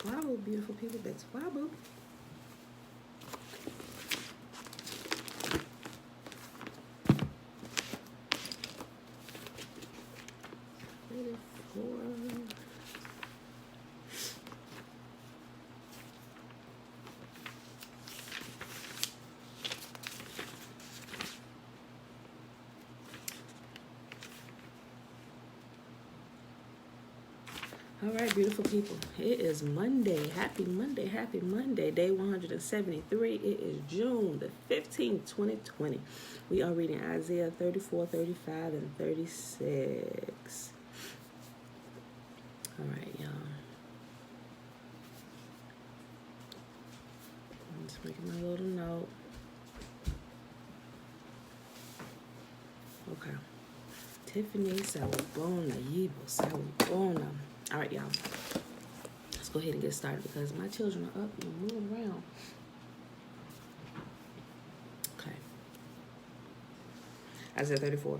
Betwabo, beautiful people. Betwabo. All right, beautiful people. It is Monday. Happy Monday. Happy Monday. Day 173. It is June the 15th, 2020. We are reading Isaiah 34, 35, and 36. All right, y'all. I'm just making my little note. Okay. Tiffany Sawubona, Yibo Sawubona. All right, y'all. Let's go ahead and get started because my children are up and moving around. Okay. Isaiah 34.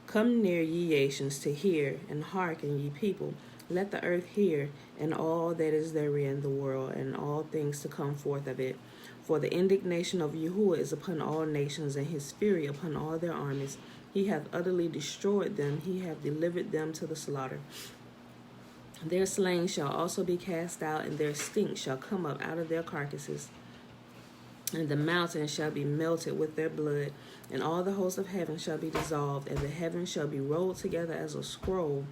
Come near, ye nations, to hear, and hearken, ye people. Let the earth hear, and all that is therein, the world, and all things to come forth of it. For the indignation of Yahuwah is upon all nations, and his fury upon all their armies. He hath utterly destroyed them, he hath delivered them to the slaughter. Their slain shall also be cast out, and their stink shall come up out of their carcasses. And the mountains shall be melted with their blood, and all the hosts of heaven shall be dissolved, and the heavens shall be rolled together as a scroll,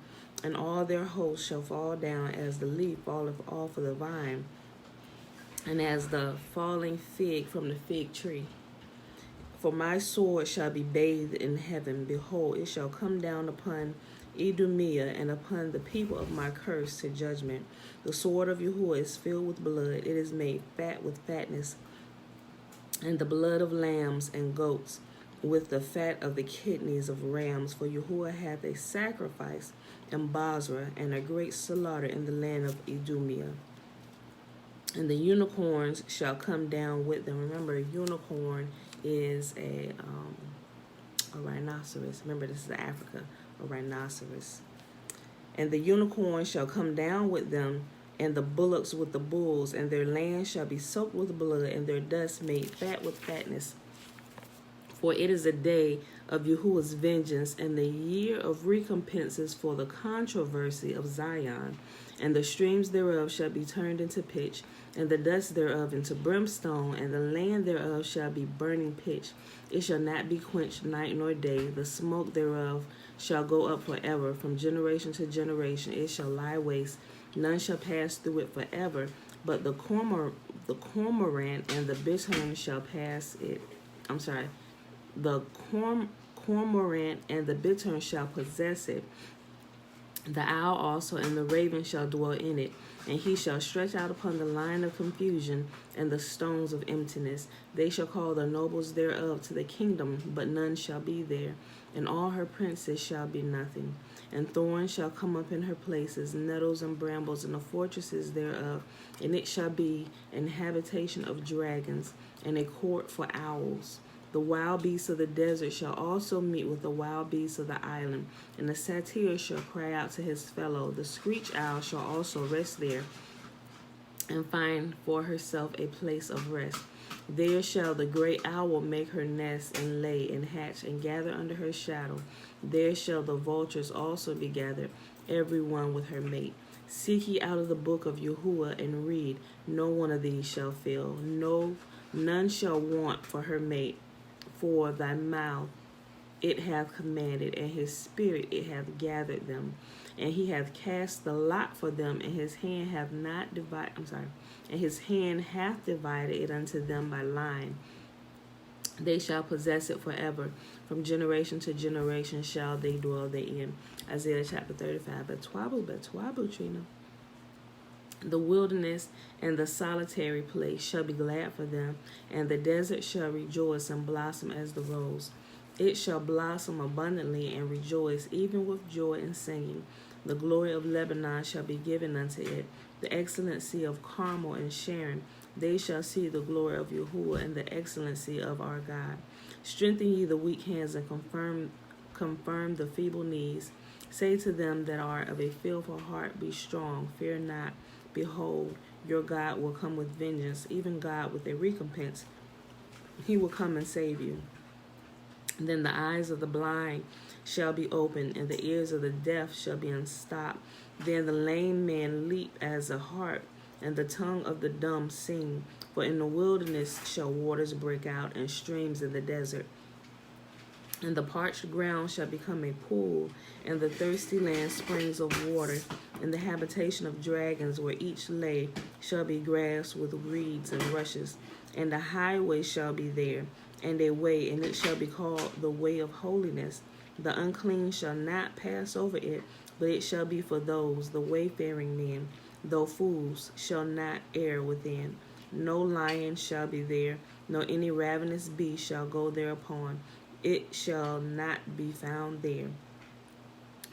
and all their hosts shall fall down as the leaf falleth off of the vine, and as the falling fig from the fig tree. For my sword shall be bathed in heaven. Behold, it shall come down upon Idumea and upon the people of my curse to judgment. The sword of Yahuwah is filled with blood. It is made fat with fatness, and the blood of lambs and goats, with the fat of the kidneys of rams. For Yahuwah hath a sacrifice in Basra, and a great slaughter in the land of Idumea. And the unicorns shall come down with them. Remember, a unicorn is a rhinoceros. Remember, this is Africa, a rhinoceros. And the unicorn shall come down with them, and the bullocks with the bulls, and their land shall be soaked with blood, and their dust made fat with fatness. For it is a day of Yahuwah's vengeance, and the year of recompenses for the controversy of Zion. And the streams thereof shall be turned into pitch, and the dust thereof into brimstone, and the land thereof shall be burning pitch. It shall not be quenched night nor day. The smoke thereof shall go up forever, from generation to generation. It shall lie waste. None shall pass through it forever, but the cormorant and the bittern shall pass it. The cormorant and the bittern shall possess it. The owl also and the raven shall dwell in it, and he shall stretch out upon the line of confusion and the stones of emptiness. They shall call the nobles thereof to the kingdom, but none shall be there, and all her princes shall be nothing. And thorns shall come up in her places, nettles and brambles in the fortresses thereof, and it shall be an habitation of dragons, and a court for owls. The wild beasts of the desert shall also meet with the wild beasts of the island, and the satyr shall cry out to his fellow. The screech owl shall also rest there, and find for herself a place of rest. There shall the great owl make her nest, and lay, and hatch, and gather under her shadow. There shall the vultures also be gathered, every one with her mate. Seek ye out of the book of Yahuwah, and read. No one of these shall fail. No, none shall want for her mate. For thy mouth it hath commanded, and his spirit it hath gathered them. And he hath cast the lot for them, and his hand hath not divided. And his hand hath divided it unto them by line. They shall possess it forever. From generation to generation shall they dwell therein. Isaiah chapter 35. Betwabu, Trina. The wilderness and the solitary place shall be glad for them, and the desert shall rejoice and blossom as the rose. It shall blossom abundantly and rejoice, even with joy and singing. The glory of Lebanon shall be given unto it, the excellency of Carmel and Sharon. They shall see the glory of Yahuwah and the excellency of our God. Strengthen ye the weak hands, and confirm the feeble knees. Say to them that are of a fearful heart, be strong, fear not. Behold, your God will come with vengeance, even God with a recompense. He will come and save you. Then the eyes of the blind shall be opened, and the ears of the deaf shall be unstopped. Then the lame man leap as a hart, and the tongue of the dumb sing. For in the wilderness shall waters break out, and streams in the desert. And the parched ground shall become a pool, and the thirsty land springs of water. And the habitation of dragons, where each lay, shall be grass with reeds and rushes. And a highway shall be there, and a way, and it shall be called the way of holiness. The unclean shall not pass over it, but it shall be for those, the wayfaring men, though fools shall not err within. No lion shall be there, nor any ravenous beast shall go thereupon. It shall not be found there.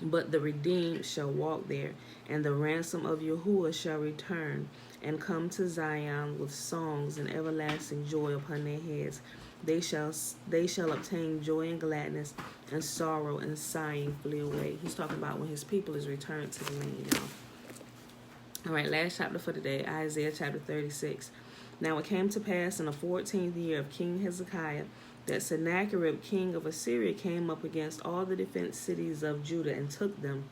But the redeemed shall walk there, and the ransom of Yahuwah shall return, and come to Zion with songs and everlasting joy upon their heads. They shall obtain joy and gladness, and sorrow and sighing flee away. He's talking about when his people is returned to the land, y'all. All right, last chapter for today, Isaiah chapter 36. Now it came to pass in the 14th year of King Hezekiah that Sennacherib, king of Assyria, came up against all the defense cities of Judah and took them.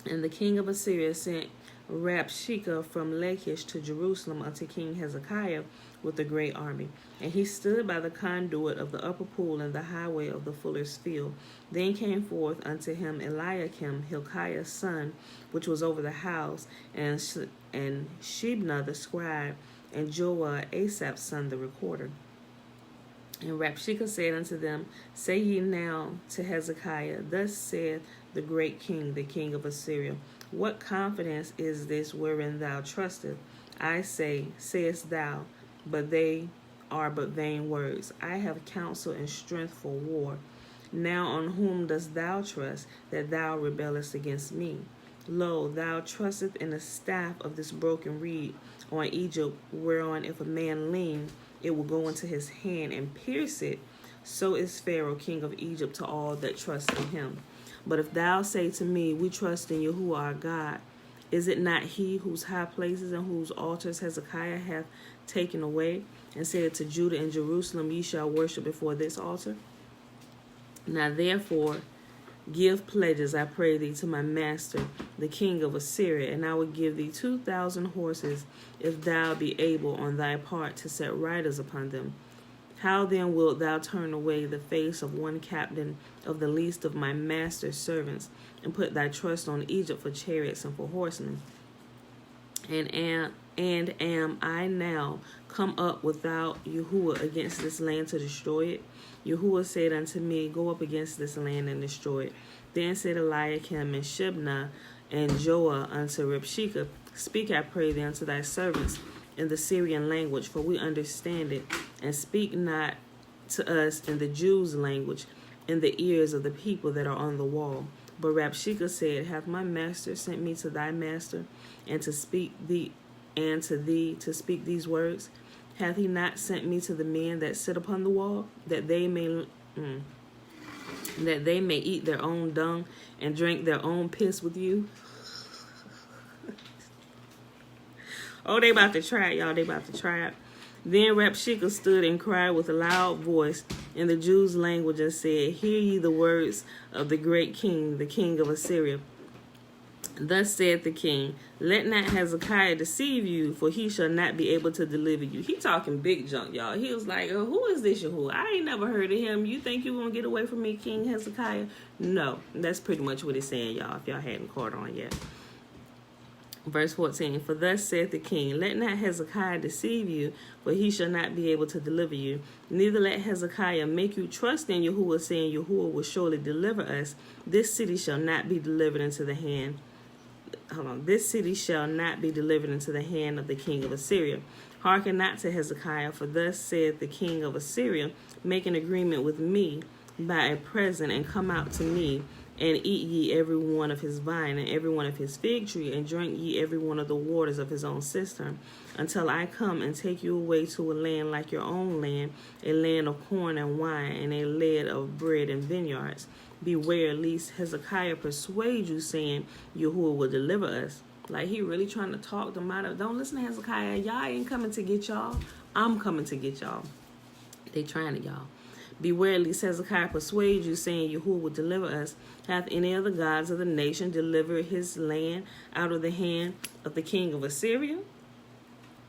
And the king of Assyria sent Rabshakeh from Lachish to Jerusalem unto King Hezekiah with a great army. And he stood by the conduit of the upper pool and the highway of the fuller's field. Then came forth unto him Eliakim, Hilkiah's son, which was over the house, and Shebna the scribe, and Joah, Asaph's son, the recorder. And Rabshakeh said unto them, Say ye now to Hezekiah, Thus saith the great king, the king of Assyria, What confidence is this wherein thou trustest? I say, sayest thou, but they are but vain words. I have counsel and strength for war. Now on whom dost thou trust, that thou rebellest against me? Lo, thou trustest in the staff of this broken reed on Egypt, whereon if a man lean, it will go into his hand and pierce it. So is Pharaoh, king of Egypt, to all that trust in him. But if thou say to me, We trust in Yahuwah our God, is it not he whose high places and whose altars Hezekiah hath taken away, and said to Judah and Jerusalem, Ye shall worship before this altar? Now therefore give pledges, I pray thee, to my master, the king of Assyria, and I will give thee 2,000 horses, if thou be able on thy part to set riders upon them. How then wilt thou turn away the face of one captain of the least of my master's servants, and put thy trust on Egypt for chariots and for horsemen? And am I now come up without Yahuwah against this land to destroy it? Yahuwah said unto me, Go up against this land and destroy it. Then said Eliakim and Shebna and Joah unto Rabshakeh, Speak, I pray thee, unto thy servants in the Syrian language, for we understand it, and speak not to us in the Jews' language, in the ears of the people that are on the wall. But Rabshakeh said, Hath my master sent me to thy master, and to speak thee to speak these words? Hath he not sent me to the men that sit upon the wall, that they may eat their own dung and drink their own piss with you? Oh, they about to try it, y'all. They about to try it. Then Rabshakeh stood and cried with a loud voice in the Jews' language and said, Hear ye the words of the great king, the king of Assyria. Thus saith the king, Let not Hezekiah deceive you, for he shall not be able to deliver you. He talking big junk, y'all. He was like, Who is this Yahuwah? I ain't never heard of him. You think you gonna get away from me, King Hezekiah? No, that's pretty much what it's saying, y'all, if y'all hadn't caught on yet. Verse 14, For thus saith the king, Let not Hezekiah deceive you, for he shall not be able to deliver you. Neither let Hezekiah make you trust in Yahuwah, saying, Yahuwah will surely deliver us. This city shall not be delivered into the hand. This city shall not be delivered into the hand of the king of Assyria. Hearken not to Hezekiah, for thus saith the king of Assyria, Make an agreement with me by a present, and come out to me, and eat ye every one of his vine, and every one of his fig tree, and drink ye every one of the waters of his own cistern, until I come and take you away to a land like your own land, a land of corn and wine, and a land of bread and vineyards. Beware lest Hezekiah persuade you, saying, Yahuwah will deliver us. Like, he really trying to talk them out of, don't listen to Hezekiah. Y'all ain't coming to get y'all. I'm coming to get y'all. They trying to, y'all. Beware lest Hezekiah persuade you, saying, Yahuwah will deliver us. Hath any of the gods of the nation delivered his land out of the hand of the king of Assyria?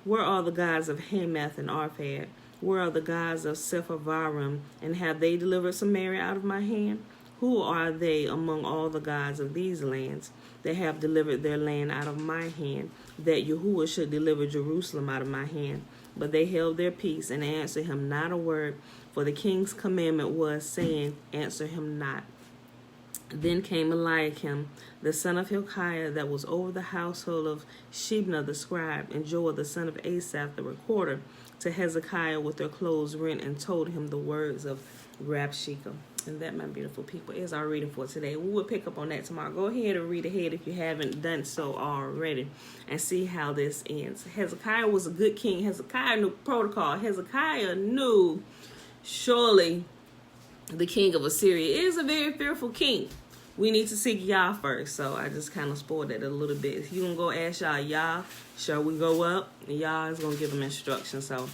Where are the gods of Hamath and Arpad? Where are the gods of Sepharvaim? And have they delivered Samaria out of my hand? Who are they among all the gods of these lands that have delivered their land out of my hand, that Yahuwah should deliver Jerusalem out of my hand? But they held their peace and answered him not a word, for the king's commandment was, saying, Answer him not. Then came Eliakim, the son of Hilkiah, that was over the household of Shebna the scribe, and Joel the son of Asaph the recorder, to Hezekiah with their clothes rent, and told him the words of Rabshakeh. And that, my beautiful people, is our reading for today. We will pick up on that tomorrow. Go ahead and read ahead if you haven't done so already, and see how this ends. Hezekiah was a good king. Hezekiah knew protocol. Hezekiah knew surely the king of Assyria is a very fearful king. We need to seek Yah first. So I just kind of spoiled that a little bit. If you going to go ask Yah, shall we go up? And Yah is going to give them instructions. So,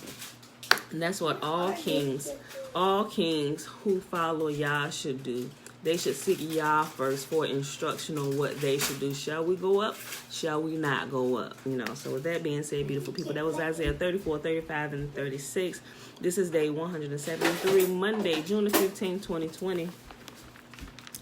and that's what all kings who follow Yah should do. They should seek Yah first for instruction on what they should do. Shall we go up? Shall we not go up? So with that being said, beautiful people, that was Isaiah 34, 35, and 36. This is day 173, Monday, June the 15th, 2020.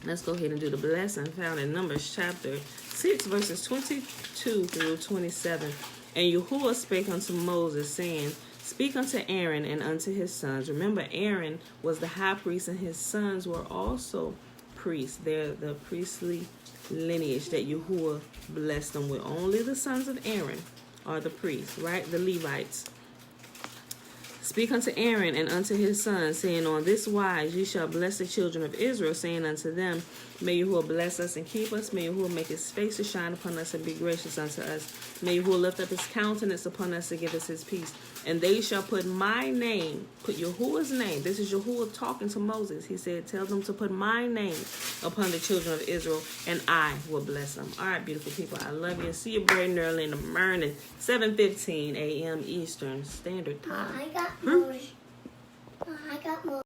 Let's go ahead and do the blessing found in Numbers chapter 6, verses 22 through 27. And Yahuwah spake unto Moses, saying, Speak unto Aaron and unto his sons. Remember, Aaron was the high priest, and his sons were also priests. They're the priestly lineage that Yahuwah blessed them with. Only the sons of Aaron are the priests, right? The Levites. Speak unto Aaron and unto his sons, saying, On this wise ye shall bless the children of Israel, saying unto them, May Yahuwah bless us and keep us. May Yahuwah make his face to shine upon us and be gracious unto us. May Yahuwah lift up his countenance upon us to give us his peace. And they shall put my name, put Yahuwah's name. This is Yahuwah talking to Moses. He said, Tell them to put my name upon the children of Israel, and I will bless them. All right, beautiful people, I love you. See you bright and early in the morning, 7:15 a.m. Eastern Standard Time. I got more.